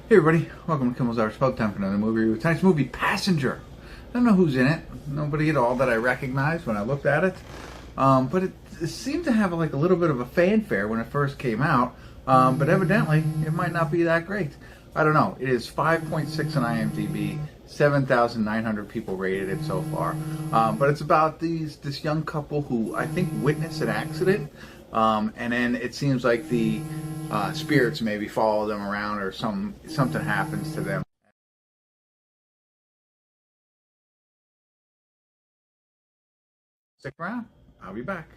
Hey everybody, welcome to Kimmel's Hour Spoke Time for another movie review. Tonight's movie, Passenger. I don't know who's in it. Nobody at all that I recognized when I looked at it. But it seemed to have like a little bit of a fanfare when it first came out. But evidently, it might not be that great. I don't know. It is 5.6 on IMDb. 7,900 people rated it so far. But it's about this young couple who I think witnessed an accident. And then it seems like the spirits maybe follow them around, or something happens to them. Stick around. I'll be back.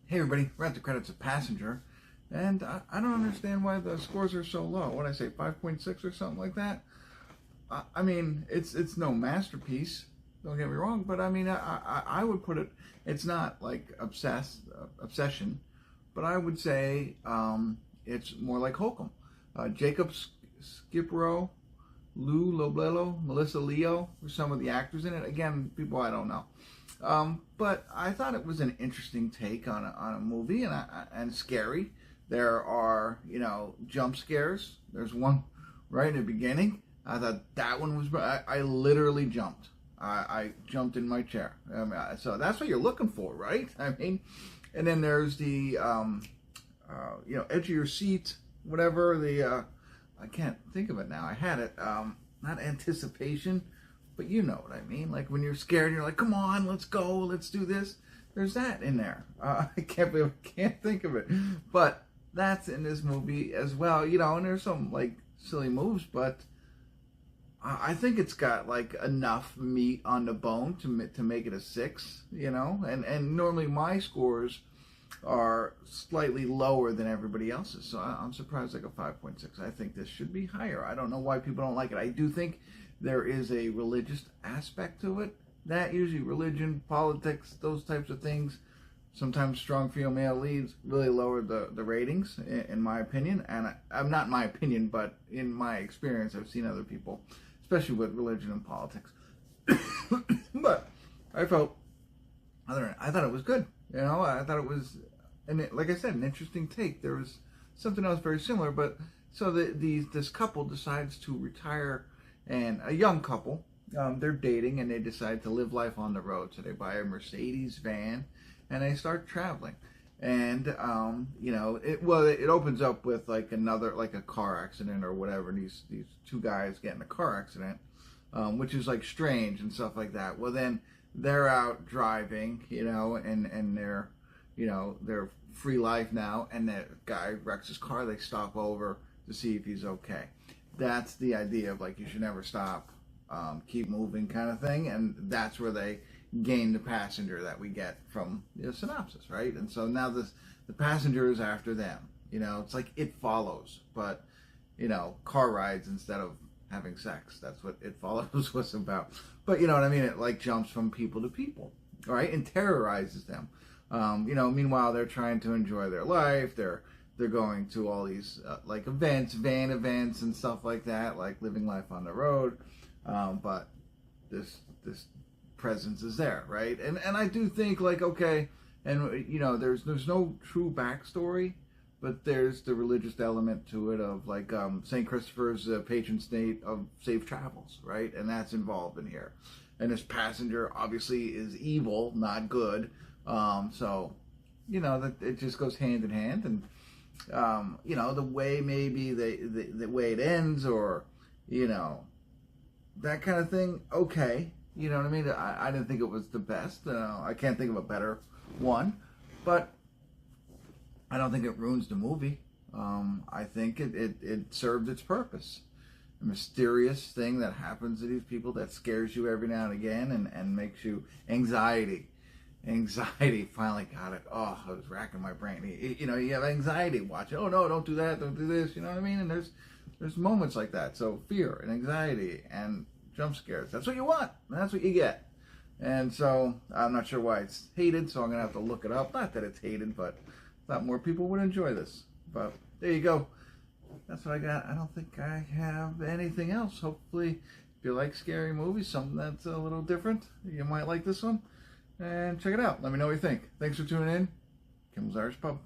Hey everybody, we're at the credits of Passenger, and I don't understand why the scores are so low. What did I say, 5.6 or something like that? I mean, it's no masterpiece. Don't get me wrong, but I mean, I would put it. It's not like obsession, but I would say it's more like Holcomb. Jacob Scipio, Lou Llobell, Melissa Leo were some of the actors in it. Again, people I don't know. But I thought it was an interesting take on a movie, and scary. There are, jump scares. There's one right in the beginning. I thought that one was. I literally jumped. I jumped in my chair. So that's what you're looking for, right? I mean, and then there's the edge of your seat, whatever. I can't think of it now. I had it. Not anticipation, but you know what I mean. Like when you're scared, you're like, "Come on, let's go, let's do this." There's that in there. I can't think of it, but that's in this movie as well. And there's some like silly moves, but I think it's got like enough meat on the bone to make it a 6. And normally my scores are slightly lower than everybody else's, so I'm surprised like a 5.6. I think this should be higher. I don't know why people don't like it. I do think there is a religious aspect to it. That usually religion, politics, those types of things, sometimes strong female leads really lower the ratings, in my opinion. And I'm not in my opinion, but in my experience, I've seen other people, especially with religion and politics. But I thought it was good. I thought it was, like I said, an interesting take. There was something else very similar, but so this couple decides to retire, and a young couple, they're dating, and they decide to live life on the road. So they buy a Mercedes van, and they start traveling. And it opens up with like a car accident or whatever. These two guys get in a car accident, which is like strange and stuff like that. Well, then they're out driving, and they're free life now, and the guy wrecks his car. They stop over to see if he's okay. That's the idea of like you should never stop, keep moving kind of thing, and that's where they gain the passenger that we get from the synopsis, right? And so now the passenger is after them. It's like It Follows, but car rides instead of having sex. That's what It Follows was about. But you know what I mean? It like jumps from people to people, right? And terrorizes them. Meanwhile they're trying to enjoy their life. They're going to all these like events, van events and stuff like that, like living life on the road. But this presence is there, right? And I do think like, okay, and there's no true backstory, but there's the religious element to it of like St. Christopher's patron saint of safe travels, right? And that's involved in here. And this passenger obviously is evil, not good. So that it just goes hand in hand. And the way maybe the way it ends, or that kind of thing, okay. You know what I mean? I didn't think it was the best. I can't think of a better one, but I don't think it ruins the movie. I think it served its purpose. A mysterious thing that happens to these people that scares you every now and again, and makes you anxiety. Anxiety, finally got it. Oh, I was racking my brain. You have anxiety watching. Oh no, don't do that, don't do this. You know what I mean? And there's moments like that. So fear and anxiety and jump scares. That's what you want. That's what you get. And so I'm not sure why it's hated, so I'm going to have to look it up. Not that it's hated, but I thought more people would enjoy this. But there you go. That's what I got. I don't think I have anything else. Hopefully, if you like scary movies, something that's a little different, you might like this one. and check it out. Let me know what you think. Thanks for tuning in. Kimmel's Irish Pub.